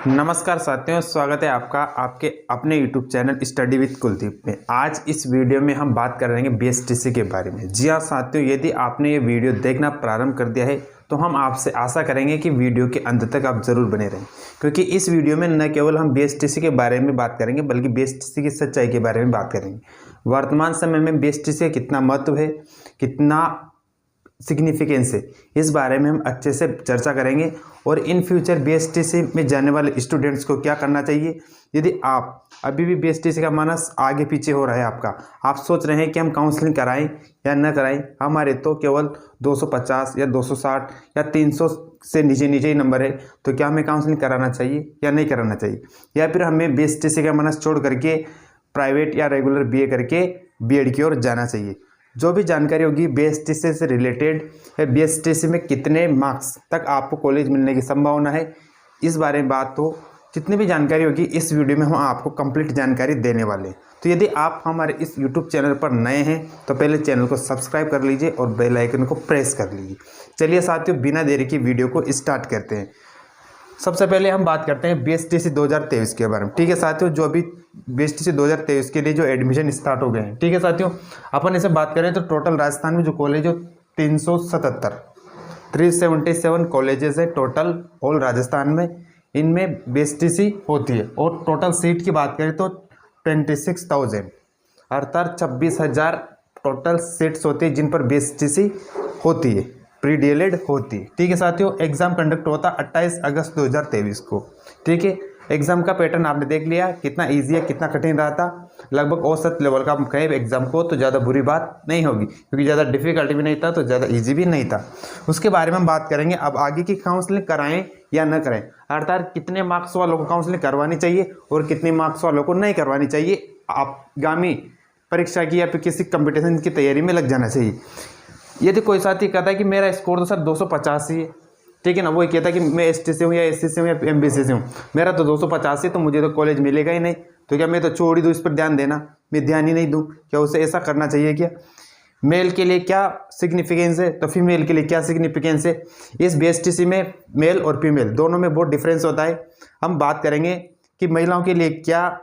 नमस्कार साथियों, स्वागत है आपका आपके अपने YouTube channel study with Kuldeep में। आज इस वीडियो में हम बात करेंगे बीएसटीसी के बारे में। जी हाँ साथियों, यदि आपने ये वीडियो देखना प्रारंभ कर दिया है तो हम आपसे आशा करेंगे कि वीडियो के अंत तक आप ज़रूर बने रहें, क्योंकि इस वीडियो में न केवल हम बीएसटीसी के बारे में बात करेंगे बल्कि बीएसटीसी की सच्चाई के बारे में बात करेंगे। वर्तमान समय में बीएसटीसी का कितना महत्व है, कितना सिग्निफिकेंस है, इस बारे में हम अच्छे से चर्चा करेंगे। और इन फ्यूचर बीएसटीसी में जाने वाले स्टूडेंट्स को क्या करना चाहिए। यदि आप अभी भी बीएसटीसी का मानस आगे पीछे हो रहा है, आप सोच रहे हैं कि हम काउंसलिंग कराएं या न कराएं, हमारे तो केवल 250 या 260 या 300 से नीचे ही नंबर है, तो क्या हमें काउंसलिंग कराना चाहिए या नहीं कराना चाहिए, या फिर हमें बीएसटीसी का मानस छोड़ करके प्राइवेट या रेगुलर बीए करके बीएड की ओर जाना चाहिए। जो भी जानकारी होगी बीएसटीसी से रिलेटेड है, बीएसटीसी में कितने मार्क्स तक आपको कॉलेज मिलने की संभावना है, इस बारे में बात हो, जितनी भी जानकारी होगी इस वीडियो में हम आपको कंप्लीट जानकारी देने वाले हैं। तो यदि आप हमारे इस यूट्यूब चैनल पर नए हैं तो पहले चैनल को सब्सक्राइब कर लीजिए और बेल आइकन को प्रेस कर लीजिए। चलिए साथियों, बिना देरी की वीडियो को स्टार्ट करते हैं। सबसे पहले हम बात करते हैं बीएसटीसी 2023 के बारे में। ठीक है साथियों, जो अभी बीएसटीसी 2023 के लिए जो एडमिशन स्टार्ट हो गए हैं, ठीक है साथियों, अपन इसे बात करें तो टोटल राजस्थान में जो कॉलेज हो 377 कॉलेजेस है टोटल ऑल राजस्थान में, इनमें बीएसटीसी होती है। और टोटल सीट की बात करें तो 26,000 अर्थात 26,000 टोटल सीट्स होती है जिन पर बीएसटीसी होती है, प्री डीएलएड होती है। ठीक है साथियों, एग्जाम कंडक्ट होता 28 अगस्त 2023 को। ठीक है, एग्जाम का पैटर्न आपने देख लिया, कितना इजी है कितना कठिन रहा था। लगभग औसत लेवल का हम कहें एग्जाम को तो ज़्यादा बुरी बात नहीं होगी, क्योंकि ज़्यादा डिफिकल्टी भी नहीं था तो ज़्यादा इजी भी नहीं था। उसके बारे में हम बात करेंगे। अब आगे की काउंसलिंग कराएं या न करें, अर्थात कितने मार्क्स वालों को काउंसलिंग करवानी चाहिए और कितने मार्क्स वालों को नहीं करवानी चाहिए, आगामी परीक्षा की या फिर किसी कंपटीशन की तैयारी में लग जाना चाहिए। यदि कोई साथी कहता है कि मेरा स्कोर तो सर 250 ही है, ठीक है ना, वो कहता है कि मैं एसटी से हूँ या एससी से हूँ या एमबीसी से हूँ, मेरा तो 250 है तो मुझे तो कॉलेज मिलेगा ही नहीं, तो क्या मैं तो छोड़ ही दूँ, इस पर ध्यान देना, मैं ध्यान ही नहीं दूँ, क्या उसे ऐसा करना चाहिए क्या? मेल के लिए क्या सिग्निफिकेंस है तो फीमेल के लिए क्या सिग्निफिकेंस है। इस बीएसटीसी में मेल और फीमेल दोनों में बहुत डिफरेंस होता है। हम बात करेंगे कि महिलाओं के लिए क्या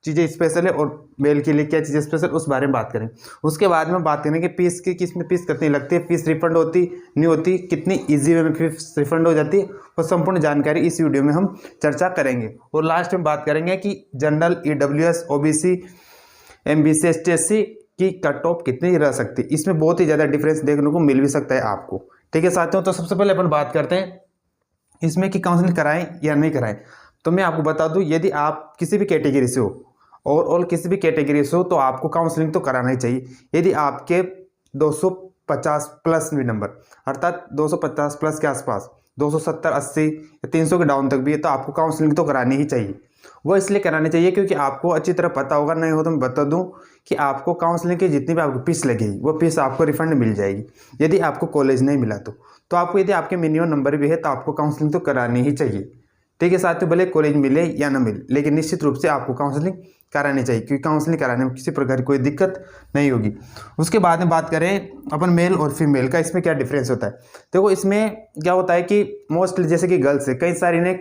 चीज़ें स्पेशल है और मेल के लिए क्या चीज़ें स्पेशल, उस बारे में बात करें। उसके बाद में बात करेंगे फीस की, किसमें फीस कितनी लगती है, फीस रिफंड होती नहीं होती, कितनी इजी वे में फीस रिफंड हो जाती है, वो संपूर्ण जानकारी इस वीडियो में हम चर्चा करेंगे। और लास्ट में बात करेंगे कि general, EWS, OBC, MBC, ST, SC की कट ऑफ कितनी रह सकती है। इसमें बहुत ही ज़्यादा डिफरेंस देखने को मिल भी सकता है आपको। ठीक है साथियों, तो सबसे पहले अपन बात करते हैं इसमें कि काउंसलिंग कराएं या नहीं कराएं। तो मैं आपको बता दूं, यदि आप किसी भी कैटेगरी से हो और किसी भी कैटेगरी से हो तो आपको काउंसलिंग तो कराना ही चाहिए। यदि आपके 250 प्लस भी नंबर, अर्थात 250 प्लस के आसपास 270, 80 या 300 के डाउन तक भी है तो आपको काउंसलिंग तो करानी ही चाहिए। वो इसलिए करानी चाहिए क्योंकि आपको अच्छी तरह पता होगा, नहीं हो तो मैं बता दूं कि आपको काउंसलिंग की जितनी भी आपको फीस लगेगी वो फीस आपको रिफंड मिल जाएगी यदि आपको कॉलेज नहीं मिला तो आपको, यदि आपके मिनिमम नंबर भी है तो आपको काउंसलिंग तो करानी ही चाहिए। ठीक है साथियों, भले कॉलेज मिले या ना मिले, लेकिन निश्चित रूप से आपको काउंसलिंग करानी चाहिए, क्योंकि काउंसलिंग कराने में किसी प्रकार की कोई दिक्कत नहीं होगी। उसके बाद में बात करें अपन मेल और फीमेल का, इसमें क्या डिफरेंस होता है। देखो इसमें क्या होता है कि मोस्टली जैसे कि गर्ल्स है, कई सारी ने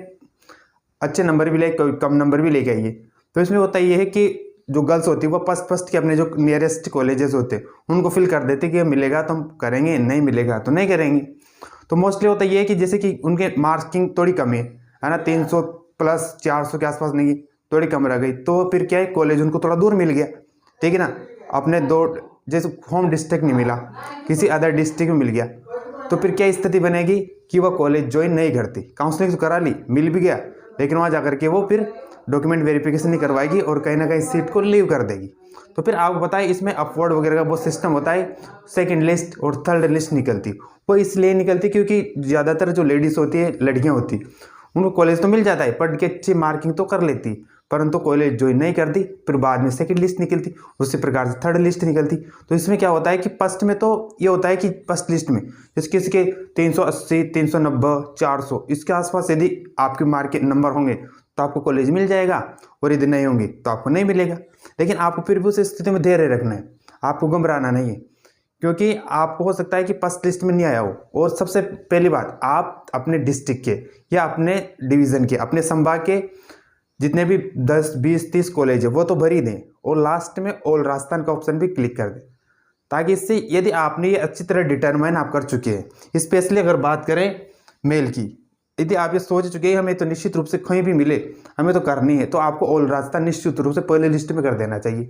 अच्छे नंबर भी ले, कोई कम नंबर भी लेके आई है, तो इसमें होता ये है कि जो गर्ल्स होती है वो फर्स्ट के अपने जो नियरेस्ट कॉलेजेस होते हैं उनको फिल कर देते कि मिलेगा तो हम करेंगे, नहीं मिलेगा तो नहीं करेंगे। तो मोस्टली होता ये है कि जैसे कि उनके मार्किंग थोड़ी कम है ना, 300 प्लस 400 के आसपास नहीं, थोड़ी कम रह गई, तो फिर क्या है, कॉलेज उनको थोड़ा दूर मिल गया, ठीक है ना, अपने दो जैसे होम डिस्ट्रिक्ट नहीं मिला, किसी अदर डिस्ट्रिक्ट में मिल गया, तो फिर क्या स्थिति बनेगी कि वह कॉलेज ज्वाइन नहीं करती। काउंसलिंग तो करा ली, मिल भी गया, लेकिन वहाँ जाकर के वो फिर डॉक्यूमेंट वेरिफिकेशन नहीं करवाएगी और कहीं ना कहीं सीट को लीव कर देगी। तो फिर आपको पता है इसमें अपवर्ड वगैरह का बहुत सिस्टम होता है, सेकंड लिस्ट और थर्ड लिस्ट निकलती, वो इसलिए निकलती क्योंकि ज़्यादातर जो लेडीज़ होती है, लड़कियाँ होती, उनको कॉलेज तो मिल जाता है, पढ़ के अच्छी मार्किंग तो कर लेती, परंतु कॉलेज ज्वाइन नहीं करती, फिर बाद में सेकंड लिस्ट निकलती, उसी प्रकार से थर्ड लिस्ट निकलती। तो इसमें क्या होता है कि फर्स्ट में तो ये होता है कि फर्स्ट लिस्ट में जैसे किसी के 380, 390, 400 इसके आसपास यदि आपके मार्क के नंबर होंगे तो आपको कॉलेज मिल जाएगा, और यदि नहीं होंगे तो आपको नहीं मिलेगा। लेकिन आपको फिर भी उस स्थिति में धैर्य रखना है, आपको घबराना नहीं है, क्योंकि आपको हो सकता है कि फर्स्ट लिस्ट में नहीं आया हो। और सबसे पहली बात, आप अपने डिस्ट्रिक्ट के या अपने डिवीज़न के, अपने संभाग के जितने भी 10, 20, 30 कॉलेज है वो तो भर ही दें, और लास्ट में ऑल राजस्थान का ऑप्शन भी क्लिक कर दें, ताकि इससे यदि आपने ये अच्छी तरह डिटरमाइन आप कर चुके हैं। स्पेशली अगर बात करें मेल की, यदि आप ये सोच चुके हैं हमें तो निश्चित रूप से कहीं भी मिले हमें तो करनी है, तो आपको ऑल राजस्थान निश्चित रूप से पहले लिस्ट में कर देना चाहिए।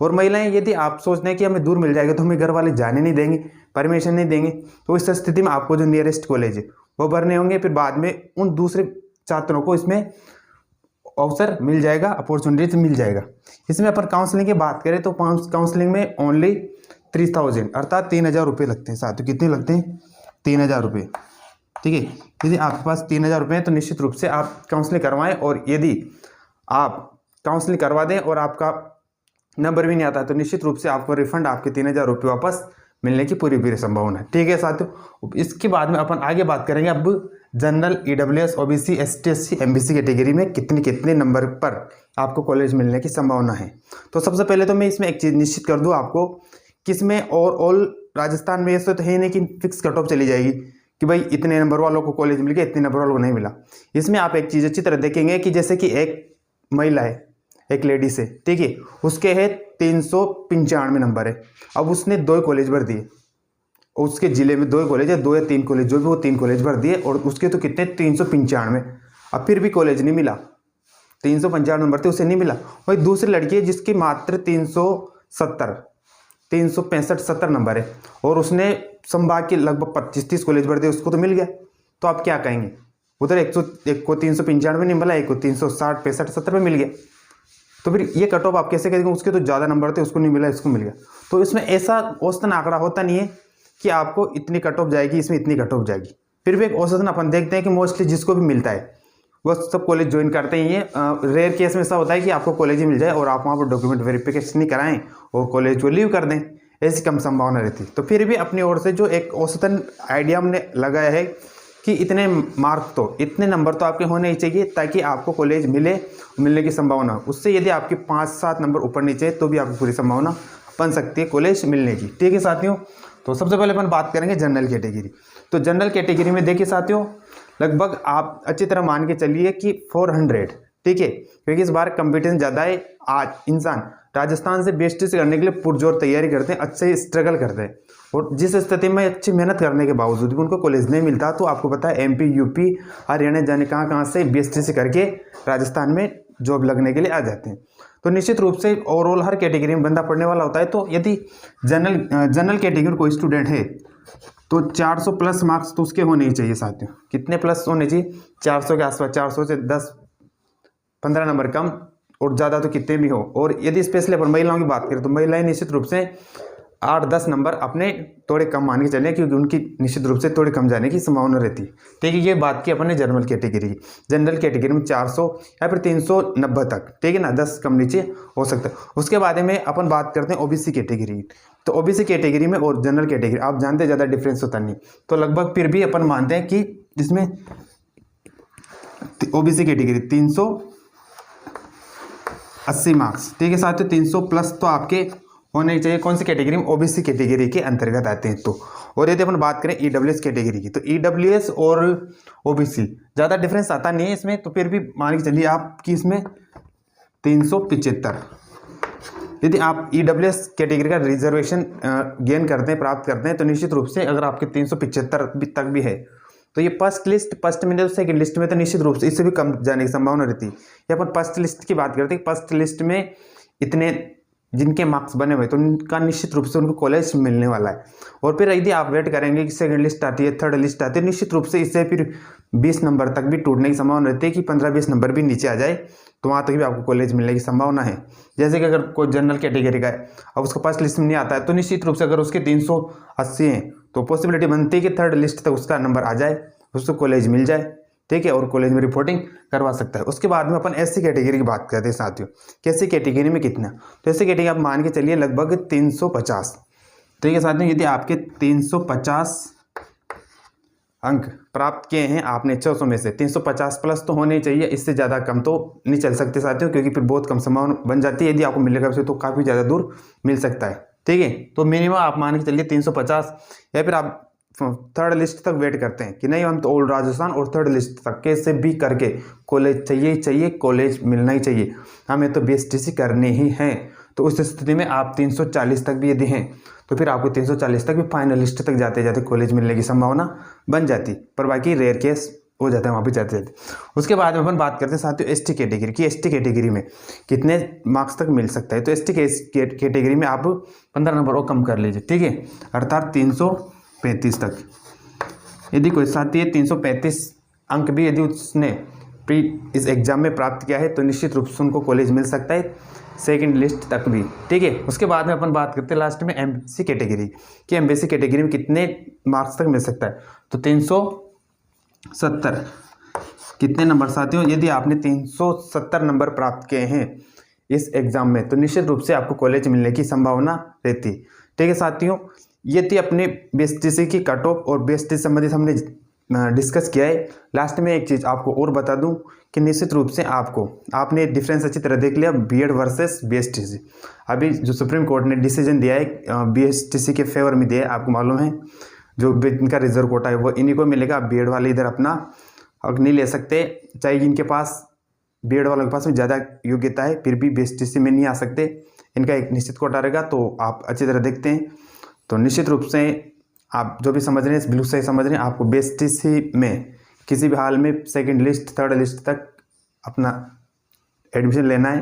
और महिलाएं, यदि आप सोच रहे हैं कि हमें दूर मिल जाएगा तो हमें घर वाले जाने नहीं देंगे, परमिशन नहीं देंगे, तो इस स्थिति में आपको जो नियरेस्ट कॉलेज है वो भरने होंगे। फिर बाद में उन दूसरे छात्रों को इसमें अवसर मिल जाएगा, अपॉर्चुनिटी मिल जाएगा। इसमें अपन काउंसलिंग की बात करें तो काउंसलिंग में ओनली 3000 अर्थात 3000 रुपये लगते हैं। साथियों कितने लगते हैं? 3000 रुपये। ठीक है, यदि आपके पास 3000 रुपये हैं तो निश्चित रूप से आप काउंसलिंग करवाएं। और यदि आप काउंसलिंग करवा दें और आपका नंबर भी नहीं आता तो निश्चित रूप से आपको रिफंड आपके 3000 रुपये वापस मिलने की पूरी संभावना है। ठीक है साथियों, इसके बाद में अपन आगे बात करेंगे अब general, EWS, OBC, ST, SC, MBC category में कितने नंबर पर आपको कॉलेज मिलने की संभावना है। तो सबसे पहले तो मैं इसमें एक चीज़ निश्चित कर दूँ आपको, किसमें और ऑल राजस्थान में ऐसा तो है नहीं कि फिक्स कट ऑफ चली जाएगी कि भाई इतने नंबर वालों को कॉलेज मिल गया, इतने नंबर वालों को नहीं मिला। इसमें आप एक चीज़ अच्छी तरह देखेंगे कि जैसे कि एक महिला है, एक लेडीज है, ठीक है, उसके है 395 नंबर है। अब उसने 2 कॉलेज भर दिए, उसके जिले में 2 कॉलेज है, 2 या 3 कॉलेज जो भी, वो 3 कॉलेज भर दिए और उसके तो कितने 395। अब फिर भी कॉलेज नहीं मिला, 395 नंबर थे उसे नहीं मिला। वही दूसरी लड़की है जिसकी मात्र 365-70 नंबर है और उसने संभाग के लगभग 25-30 कॉलेज भर दिए, उसको तो मिल गया। तो आप क्या कहेंगे? उधर एक को 395 नहीं मिला, एक को 360-65-70 में मिल गया। तो फिर ये कट ऑफ आप कैसे करेंगे? उसके तो ज़्यादा नंबर थे, उसको नहीं मिला, इसको मिल गया। तो इसमें ऐसा औसतन आंकड़ा होता नहीं है कि आपको इतनी कट ऑफ जाएगी, इसमें इतनी कट ऑफ जाएगी। फिर भी एक औसतन अपन देखते हैं कि मोस्टली जिसको भी मिलता है वो सब कॉलेज ज्वाइन करते ही हैं। रेयर केस में ऐसा होता है कि आपको कॉलेज ही मिल जाए और आप वहाँ पर डॉक्यूमेंट वेरिफिकेशन नहीं कराएं और कॉलेज को लीव कर दें, ऐसी कम संभावना रहती। तो फिर भी अपनी ओर से जो एक औसतन आइडिया हमने लगाया है कि इतने मार्क तो, इतने नंबर तो आपके होने ही चाहिए ताकि आपको कॉलेज मिलने की संभावना। उससे यदि आपके 5-7 नंबर ऊपर नीचे तो भी आपकी पूरी संभावना बन सकती है कॉलेज मिलने की। ठीक है साथियों, तो सबसे पहले अपन बात करेंगे जनरल कैटेगरी। तो जनरल कैटेगरी में देखिए साथियों, लगभग आप अच्छी तरह मान के चलिए कि 400, ठीक है, क्योंकि इस बार कंपटीशन ज़्यादा है। आज इंसान राजस्थान से बेस्ट से करने के लिए पुरजोर तैयारी करते हैं, अच्छे स्ट्रगल करते हैं, और जिस स्थिति में अच्छी मेहनत करने के बावजूद भी उनको कॉलेज नहीं मिलता, तो आपको पता है MP, UP, हरियाणा जाने कहाँ से BST से करके राजस्थान में जॉब लगने के लिए आ जाते हैं। तो निश्चित रूप से ओवरऑल हर कैटेगरी में बंदा पढ़ने वाला होता है। तो यदि जनरल कैटेगरी कोई स्टूडेंट है तो 400 प्लस मार्क्स तो उसके होने ही चाहिए साथियों। कितने प्लस होने चाहिए? 400 के आसपास, 400 से 10-15 नंबर कम और ज़्यादा तो कितने भी हो। और यदि स्पेशली अपन महिलाओं की बात करें तो महिलाएं निश्चित रूप से 8-10 नंबर अपने थोड़े कम मान के चले, क्योंकि उनकी निश्चित रूप से थोड़े कम जाने की संभावना रहती है। ठीक है, ये बात की अपने जनरल कैटेगरी की। जनरल कैटेगरी में 400 या फिर 390 तक, ठीक है ना, 10 कम नीचे हो सकता है। उसके बाद में अपन बात करते हैं OBC कैटेगरी। तो OBC कैटेगरी में और जनरल कैटेगरी आप जानते हैं ज़्यादा डिफरेंस होता नहीं, तो लगभग फिर भी अपन मानते हैं कि इसमें OBC कैटेगरी 380 मार्क्स, ठीक है साथियों, 300 प्लस तो आपके होने चाहिए। कौन सी कैटेगरी में? OBC कैटेगरी के अंतर्गत आते हैं। तो और यदि अपन बात करें EWS कैटेगरी की, तो EWS और OBC ज़्यादा डिफरेंस आता नहीं है इसमें, तो फिर भी मान के चलिए आपकी इसमें 375। यदि आप EWS कैटेगरी का रिजर्वेशन गेन करते हैं, प्राप्त करते हैं, तो निश्चित रूप से अगर आपके 375 तक भी है तो ये फर्स्ट में, सेकंड लिस्ट में तो निश्चित रूप से इससे भी कम जाने की संभावना रहती है। या अपन फर्स्ट लिस्ट की बात करते हैं, फर्स्ट लिस्ट में इतने जिनके मार्क्स बने हुए तो उनका निश्चित रूप से उनको कॉलेज मिलने वाला है। और फिर यदि आप वेट करेंगे कि सेकंड लिस्ट आती है, थर्ड लिस्ट आती है, निश्चित रूप से इससे फिर 20 नंबर तक भी टूटने की संभावना रहती है कि 15-20 नंबर भी नीचे आ जाए तो वहाँ तक भी आपको कॉलेज मिलने की संभावना है। जैसे कि अगर कोई जनरल कैटेगरी का है, अब उसको फर्स्ट लिस्ट में नहीं आता है, तो निश्चित रूप से अगर उसके 380 हैं तो पॉसिबिलिटी बनती है कि थर्ड लिस्ट तक उसका नंबर आ जाए, उसको कॉलेज मिल जाए, ठीक है, और कॉलेज में रिपोर्टिंग करवा सकता है। उसके बाद में अपन SC कैटेगरी की बात करते हैं साथियों कि SC कैटेगरी में कितना, तो SC कैटेगरी आप मान के चलिए लगभग 350, ठीक है साथियों। यदि आपके 350 अंक प्राप्त किए हैं आपने 600 में से, 350 प्लस तो होने चाहिए, इससे ज़्यादा कम तो नहीं चल सकते साथियों, क्योंकि फिर बहुत कम संभावना बन जाती है। यदि आपको मिलेगा उसे तो काफ़ी ज़्यादा दूर मिल सकता है, ठीक है। तो मिनिमम आप मान के चलिए 350, या फिर आप थर्ड लिस्ट तक वेट करते हैं कि नहीं हम तो ऑल राजस्थान और थर्ड लिस्ट तक कैसे भी करके कॉलेज चाहिए ही चाहिए, कॉलेज मिलना ही चाहिए, हमें तो BSTC करनी ही है। तो उस स्थिति में आप 340 तक भी यदि हैं तो फिर आपको 340 तक भी फाइनल लिस्ट तक जाते जाते कॉलेज मिलने की संभावना बन जाती, पर बाकी रेयर केस हो जाता है वहाँ पे जाते जाते। उसके बाद में अपन बात करते हैं साथियों ST कैटेगरी की। ST कैटेगरी में कितने मार्क्स तक मिल सकता है। तो ST कैटेगरी में आप 15 नंबर और कम कर लीजिए, ठीक है, अर्थात 335 तक। यदि कोई साथी है 335 अंक भी यदि उसने प्री इस एग्जाम में प्राप्त किया है तो निश्चित रूप से उनको कॉलेज मिल सकता है सेकंड लिस्ट तक भी, ठीक है। उसके बाद में अपन बात करते हैं लास्ट में MBC कैटेगरी कि MBC कैटेगरी में कितने मार्क्स तक मिल सकता है। तो 370 कितने नंबर साथियों, यदि आपने 370 नंबर प्राप्त किए हैं इस एग्जाम में तो निश्चित रूप से आपको कॉलेज मिलने की संभावना रहती, ठीक है साथियों। यदि अपने BSTC की कट ऑफ और BSTC संबंधित हमने डिस्कस किया है। लास्ट में एक चीज़ आपको और बता दूं कि निश्चित रूप से आपने डिफरेंस अच्छी तरह देख लिया B.Ed वर्सेस BSTC। अभी जो सुप्रीम कोर्ट ने डिसीजन दिया है BSTC के फेवर में दिया है, आपको मालूम है जो इनका रिजर्व कोटा है वो इन्हीं को मिलेगा। B.Ed वाले इधर अपना हक नहीं ले सकते, चाहे इनके पास B.Ed वालों के पास में ज़्यादा योग्यता है फिर भी BSTC में नहीं आ सकते, इनका एक निश्चित कोटा रहेगा। तो आप अच्छी तरह देखते हैं तो निश्चित रूप से आप जो भी समझ रहे हैं बिल्कुल सही समझ रहे हैं। आपको BSTC में किसी भी हाल में सेकंड लिस्ट थर्ड लिस्ट तक अपना एडमिशन लेना है,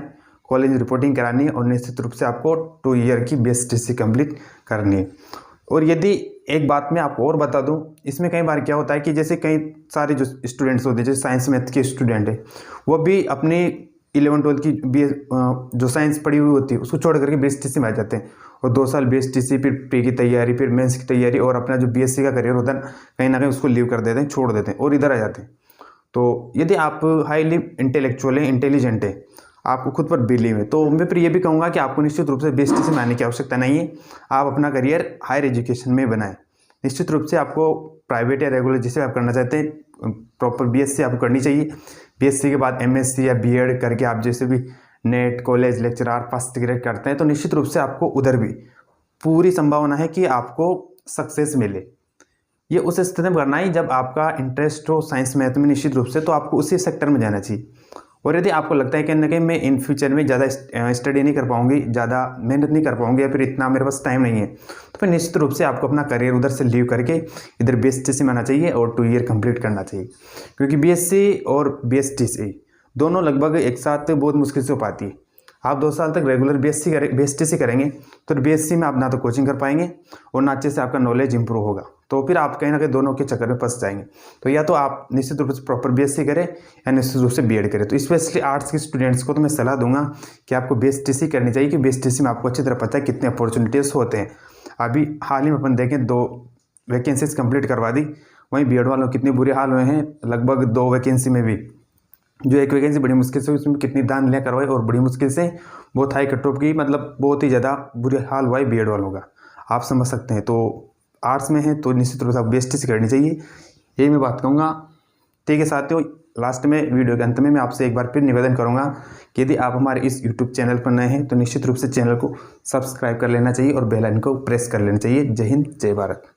कॉलेज रिपोर्टिंग करानी है और निश्चित रूप से आपको 2 ईयर की BSTC कंप्लीट करनी है। और यदि एक बात मैं आपको और बता दूं, इसमें कई बार क्या होता है कि जैसे कई सारे जो स्टूडेंट्स होते हैं जैसे साइंस मैथ के स्टूडेंट है वो भी अपनी 11-12 की जो साइंस पढ़ी हुई होती है उसको छोड़ करके BSTC में आ जाते हैं और 2 साल BSTC फिर प्री की तैयारी फिर मेंस की तैयारी और अपना जो BSc का करियर होता है कहीं ना कहीं उसको लीव कर देते हैं, छोड़ देते हैं और इधर आ जाते हैं। तो यदि आप हाईली इंटेलेक्चुअल हैं, इंटेलिजेंट है, आपको खुद पर बिलीव है तो मैं फिर ये भी कहूँगा कि आपको निश्चित रूप से BSTC में आने की आवश्यकता नहीं है। आप अपना करियर हायर एजुकेशन में बनाएं। निश्चित रूप से आपको प्राइवेट या रेगुलर जिसे आप करना चाहते हैं प्रॉपर BSc आपको करनी चाहिए। BSc के बाद MSc या B.Ed करके आप जैसे भी net college lecturer first grade करते हैं तो निश्चित रूप से आपको उधर भी पूरी संभावना है कि आपको सक्सेस मिले। ये उस स्थिति में करना ही जब आपका इंटरेस्ट हो साइंस मैथ में निश्चित रूप से, तो आपको उसी सेक्टर में जाना चाहिए। और यदि आपको लगता है कि न कहीं मैं इन फ्यूचर में ज़्यादा स्टडी नहीं कर पाऊंगी, ज़्यादा मेहनत नहीं कर पाऊंगी या फिर इतना मेरे पास टाइम नहीं है, तो फिर निश्चित रूप से आपको अपना करियर उधर से लीव करके इधर BSTC में आना चाहिए और 2 ईयर कंप्लीट करना चाहिए। क्योंकि BSc और BSTC दोनों लगभग एक साथ बहुत मुश्किल से हो पाती है। आप 2 साल तक रेगुलर BSTC करेंगे तो BSc में आप ना तो कोचिंग कर पाएंगे और ना अच्छे से आपका नॉलेज इंप्रूव होगा, तो फिर आप कहीं ना कहीं दोनों के चक्कर में फंस जाएंगे। तो या तो आप निश्चित रूप से प्रॉपर BSc करें या निश्चित रूप से B.Ed करें। तो स्पेशली आर्ट्स के स्टूडेंट्स को तो मैं सलाह दूंगा कि आपको BSTC करनी चाहिए कि BSTC में आपको अच्छी तरह पता है कितने अपॉर्चुनिटीज़ होते हैं। अभी हाल ही में अपन देखें 2 वैकेंसीज कंप्लीट करवा दी, वहीं B.Ed वालों कितने बुरे हाल हुए हैं। लगभग 2 वैकेंसी में भी जो एक वैकेंसी बड़ी मुश्किल से उसमें कितनी दाखिलियाँ करवाई और बड़ी मुश्किल से बहुत हाई कट ऑफ की, मतलब बहुत ही ज़्यादा बुरे हाल हुआ है B.Ed वालों का, आप समझ सकते हैं। तो आर्ट्स में है तो निश्चित रूप से BSTC करनी चाहिए, यही मैं बात कहूँगा। ठीक है साथियों, लास्ट में वीडियो के अंत में मैं आपसे एक बार फिर निवेदन करूँगा कि यदि आप हमारे इस YouTube चैनल पर नए हैं तो निश्चित रूप से चैनल को सब्सक्राइब कर लेना चाहिए और बेल आइकन को प्रेस कर लेना चाहिए। जय हिंद, जय भारत।